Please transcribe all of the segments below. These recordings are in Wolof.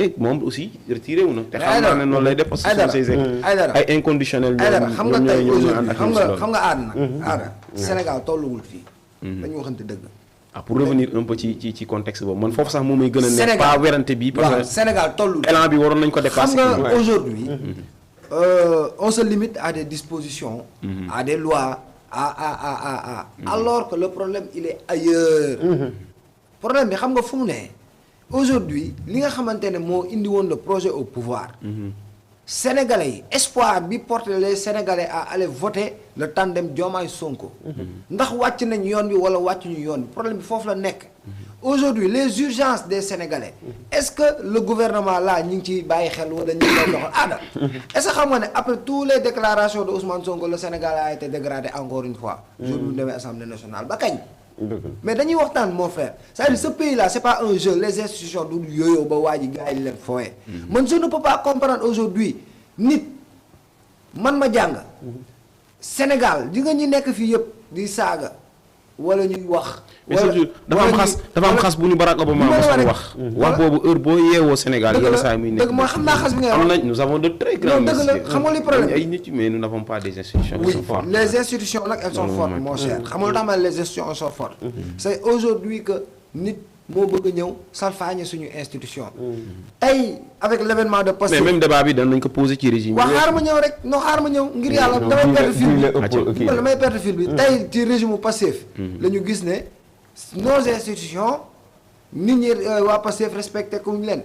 et moom aussi retiré wu na. te xam naa ne noonu lay def parce que ay inconditionnel. xam nga tey aujourd'hui xam nga aada Sénégal tolluwul fii. dañu waxante dëgg. pour revenir un peu ci contexte boobu man foofu sax moom may gën a nekk pas werante bi. parce que Sénégal tolluwul élan bi waroon nañ ko dépasser. xam nga aujourd'hui on se limite à des dispositions. à des lois alors que le problème il est ailleurs. problème bi xam nga fu mu ne. aujourd'hui li nga xamante ne moo indi woon le projet au pouvoir. Sénégalais yi espoir bi porté les Sénégalais à aller voter le tandem Diomaye Sonko. ndax wàcc nañ yoon bi wala wàccuñu yoon bi problème bi foofu la nekk. aujourd'hui les urgences des Sénégalais. est-ce que le gouvernement là ñu ngi ciy bàyyi xel wala ñu ngi koy doxal aada. est-ce que xam nga ne après toutes les déclarations de Ousmane Sonko le Sénégal a été dégradé encore une fois. jour bi mu demee Assemblée nationale ba kañ. mais dañuy waxtaan mon frère c'est-à-dire ce pays là c'est pas un jeu les institutions du yooyu ba waa ji gars yi leen fooye man je ne peux pas comprendre aujourd'hui nit man ma jàng Sénégal di nga ñu nekk fii yëpp di saaga wala ñuy wax. dafa am xas bu ñu Barack Obama mosoon wax boobu heure boo yeewoo Sénégal yenn saa muy nekk. dëgg mooy xam naa xas bi nga am nañ nous avons de très grands dëgg la xam nga li problème ay nit mais nous n'avons pas des institutions qui sont fortes. les institutions nag elles sont fortes mon cher xam nga lu tax ma les institutions sont fortes. c'est aujourd'hui que nit moo bëgg a ñëw salfaañe suñu institution. tey avec l'événement de Pastef. mais même débat bi dañ ko poser ci régime bi. waaw xaar ma ñëw rek xaar ma ñëw ngir yàlla damay perdre fil bi damay perdre fil bi tey ci régime Pastef la ñu gis ne nos institutions nit ñi waa Pastef respecté ko ñu leen.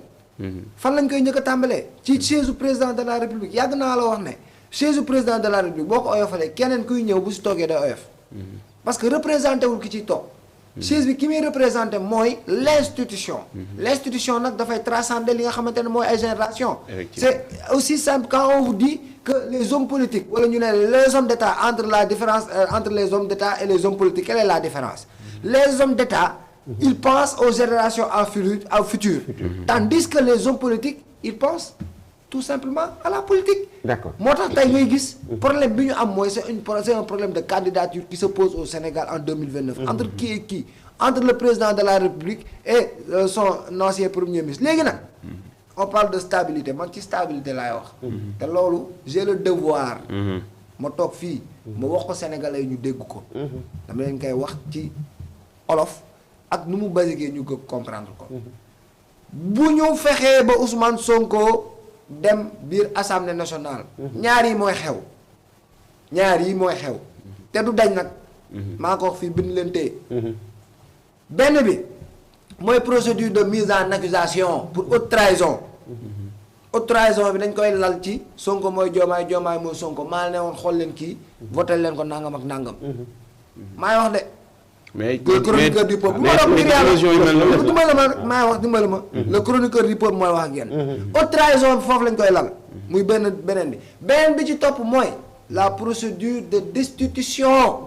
fan lañ koy njëkk a tàmbalee ci chaise du président de la république yàgg naa la wax ne chaise du président de la république boo ko oyofalee keneen kuy ñëw bu si toogee day oyof. parce que représenté wul ki ciy toog. chaise bi ki muy représenté mooy l'institution. l'institution nag dafay transcender li nga xamante ne mooy ay génération. c'est aussi simple quand on vous dit que les hommes politiques wala ñu ne les hommes d'État entre la différence entre les hommes d'État et les hommes politiques quelle est la différence. les hommes d'État ils pensent aux générations en futur. Tandis que les hommes politiques ils pensent tout simplement à la politique. D'accord. moo tax tey ngay gis. problème bi ñu am mooy c'est un problème de candidature qui se pose au Sénégal en 2029. entre qui et qui entre le président de la République et son ancien premier ministre léegi nag. on parle de stabilité man ci stabilité laay wax. te loolu j'ai le devoir. ma toog fii. ma wax ko Sénégalais yi ñu dégg ko. dama leen koy wax ci olof ak nu mu basiqué ñu ko comprendre ko. bu ñu fexee ba Ousmane Sonko. dem biir assemblée nationale. ñaar yi mooy xew. te du dañ nag. maa ko wax fii bind leen tey. benn bi mooy procédure de mise en accusation pour haute trahison. haute trahison bi dañ koy lal ci Sonko mooy Diomaye Diomaye mooy Sonko maa ne woon xool leen kii voté leen ko nangam ak nangam. maay wax de. mais le chroniqueur du peuple dimbali ma le chroniqueur du peuple mooy wax ak yéen. haute trahison bi foofu lañ koy lal. muy beneen bi ci topp mooy la procédure de destitution.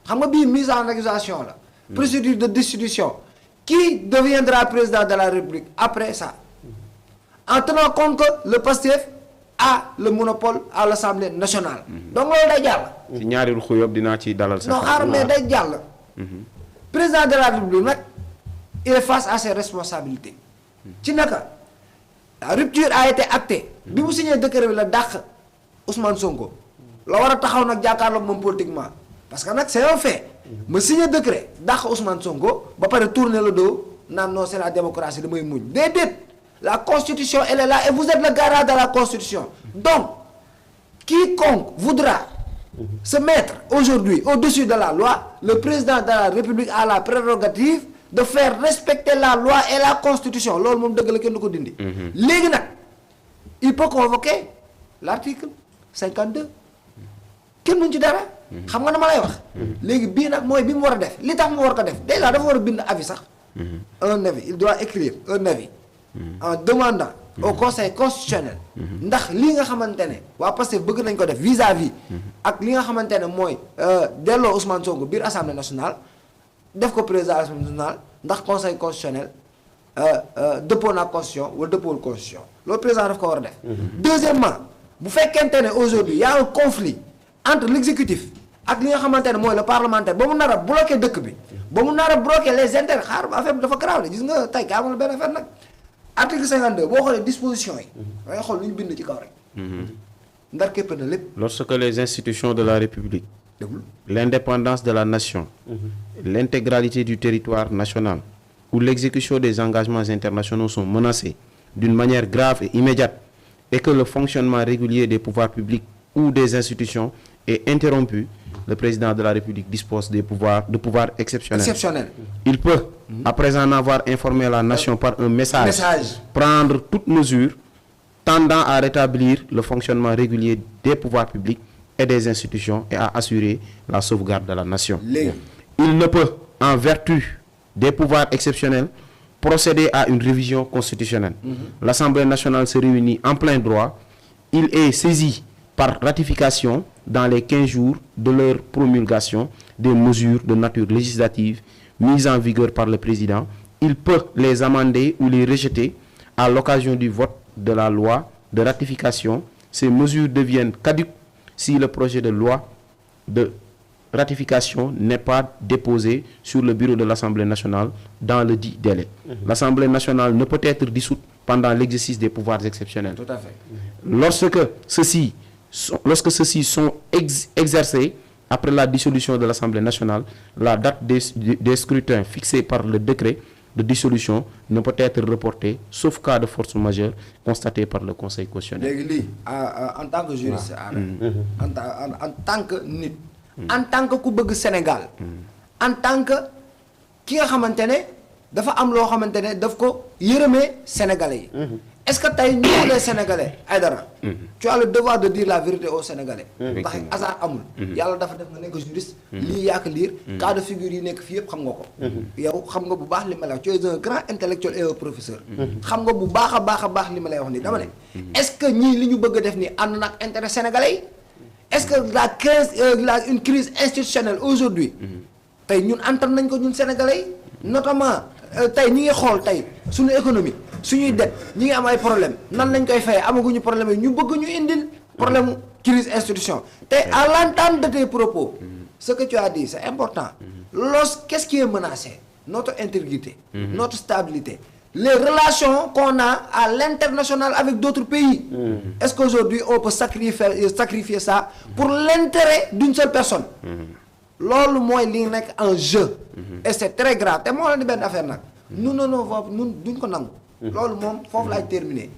xam nga bii mise en accusation la. procédure de destitution. Qui deviendra président de la République après ça? En tenant compte que le PASTEF a le monopole à l'Assemblée nationale. donc loolu day jàll. ci ñaari ruxu yëpp dinaa ci dalal. non xaaral mais day jàll. président de la République nag il est face à ses responsabilités. ci naka la rupture a été actée. bi mu signé décret bi la dàq Ousmane Sonko. la war a taxaw nag jàkkaarloog moom politiquement parce que nag c'est un fait. ma signé décret dàq Ousmane Sonko ba pare tourner le dos naan non c'est la démocratie damay muñ déedéet la constitution elle est là et vous êtes le garant de la constitution donc quiconque voudra se mettre aujourd'hui au-dessus de la loi le président de la République a la prérogative de faire respecter la loi et la constitution loolu moom dëgg la kenn du ko dindi. léegi nag il peut convoquer l'article 52 kenn duñ ci dara. xam nga na ma lay wax. léegi bii nag mooy bi mu war a def li tax mu war ko def déjà dafa war a bind avis sax. un avis il doit écrire un avis. en demandant au conseil constitutionnel. ndax li nga xamante ne waa Pastef bëgg nañ ko def vis-à-vis. ak li nga xamante ne mooy delloo Ousmane Sonko biir assemblée nationale def ko président assemblée nationale ndax conseil constitutionnel dëppoo na constitution wala dëppoowul constitution loolu président daf ko war a def. deuxièmement bu fekkente ne aujourd'hui y a un conflit entre l'exécutif ak li nga xamante ne mooy le parlementaire ba mu nar a bloquer dëkk bi ba mu nar a bloquer les intérêts xaar affaire bi dafa grave de gis nga tey kaa amal benn affaire nag article 52 boo xoolee disposition yi. da ngay xool lu ñu bind ci kaw rek. ndar képp na lépp. Lorsque les institutions de la République, l'indépendance de la nation, l'intégralité du territoire national ou l'exécution des engagements internationaux sont menacés d'une manière grave et immédiate et que le fonctionnement régulier des pouvoirs publics ou des institutions est interrompu, le président de la République dispose de pouvoirs exceptionnels. Il peut, après en avoir informé la nation par un message, prendre toute mesure tendant à rétablir le fonctionnement régulier des pouvoirs publics et des institutions et à assurer la sauvegarde de la nation. Il ne peut, en vertu des pouvoirs exceptionnels, procéder à une révision constitutionnelle. L'Assemblée nationale se réunit en plein droit. Il est saisi par ratification dans les 15 jours de leur promulgation des mesures de nature législative mises en vigueur par le président. Il peut les amender ou les rejeter à l'occasion du vote de la loi de ratification. Ces mesures deviennent caduques si le projet de loi de ratification n'est pas déposé sur le bureau de l'Assemblée nationale dans le dit délai. L'Assemblée nationale ne peut être dissoute pendant l'exercice des pouvoirs exceptionnels. Tout à fait. Lorsque ceux-ci sont exercés après la dissolution de l'Assemblée nationale, la date des scrutins fixée par le décret de dissolution ne peut être reportée, sauf cas de force majeure constaté par le Conseil constitutionnel. léegi lii en tant que juriste en tant que nit en tant que ku bëgg Sénégal en tant que ki nga xamante ne dafa am loo xamante ne daf ko yërëmee Sénégalais yi est-ce que tey ñu les Sénégalais Aïdara tu as le devoir de dire la vérité aux Sénégalais ndax hasard amul yàlla dafa def nga nekk juriste lii yaa ko lire cas de figure yi nekk fii yëpp xam nga ko yow xam nga bu baax li ma lay wax tu es un grand intellectuel et un professeur xam nga bu baax a baax li ma lay wax nii dama ne est-ce que ñii li ñu bëgg a def nii ànd na ak intérêt Sénégalais yi est-ce que une crise institutionnelle aujourd'hui tey ñun antan nañ ko ñun Sénégalais yi notamment tey ñi ngi xool tey suñu économie suñuy det ñi ngi am ay problème nan lañ koy fayee amaguñu problème yi ñu bëgg ñu indil problème crise institution te à l'entente de tes propos ce que tu as dit c'est important qu'est-ce qui est menacé notre intégrité notre stabilité les relations qu'on a à l'international avec d'autres pays est-ce qu'aujourd'hui on peut sacrifier ça pour l'intérêt d'une seule personne loolu mooy li nekk en jeu et c'est très grave te moo la di benn affaire nag nun duñ ko nangu loolu moom foofu laay terminer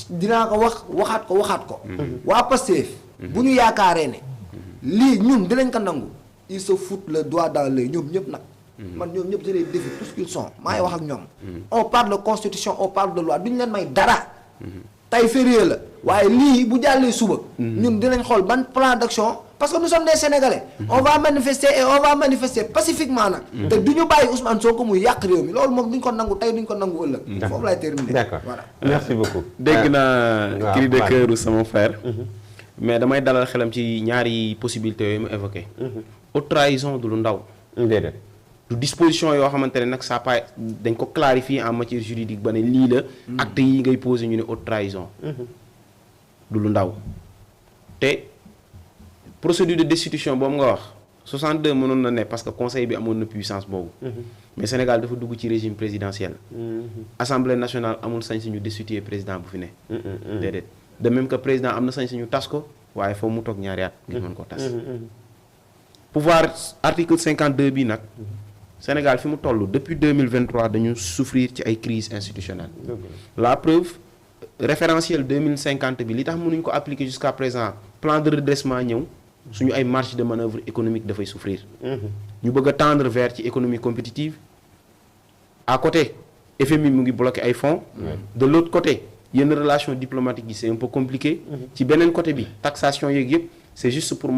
dinaa ko waxaat ko waa Pastef bu ñu yaakaaree ne lii ñun dinañ ko nangu ils se foutent le doigt dans l'œil ñoom ñëpp nag man ñoom ñëpp je les défie tout ce qu'ils sont maa ngi wax ak ñoom on parle de constitution on parle de loi duñu leen may dara tey férié la waaye lii bu jàllee suba ñun dinañ xool ban plan d'action parce que nous sommes des Sénégalais on va manifester et on va manifester pacifiquement nag te du ñu bàyyi Ousmane Sonko muy yàq réew mi loolu moom duñ ko nangu tey duñ ko nangu ëllëg foofu laay terminer d'accord voilà merci beaucoup dégg naa cri de cœur sama frère mais damay dalal xelam ci ñaari possibilités yooyu mu évoqué haute trahison du lu ndaw déedéet du disposition yoo xamante ne nag ça pas dañ ko clarifier en matière juridique ba ne lii la acte yi ngay posé ñu ne haute trahison du lu ndaw te procédure de destitution boobu nga wax 62 mënoon na ne parce que conseil bi amoon na puissance boobu mais Sénégal dafa dugg ci régime présidentiel assemblée nationale amul sañ-sañu destituer président bu fi ne déedéet de même que président am na sañ-sañu tas ko waaye foofu mu toog ñaari at ngir mën ko tas pouvoir article 52 bi nag Sénégal fi mu toll depuis 2023 dañu souffrir ci ay crise institutionnelle la preuve référentiel 2050 bi li tax mënuñ ko appliquer jusqu'à présent plan de redressement ñëw suñu ay marge de manœuvre économique dafay souffrir ñu bëgg a tendre vers ci économie compétitive à côté FMI mu ngi bloqué ay fonds de l'autre côté yenn relation diplomatique yi c'est un peu compliqué ci beneen côté bi taxation yeeg yëpp c'est juste pour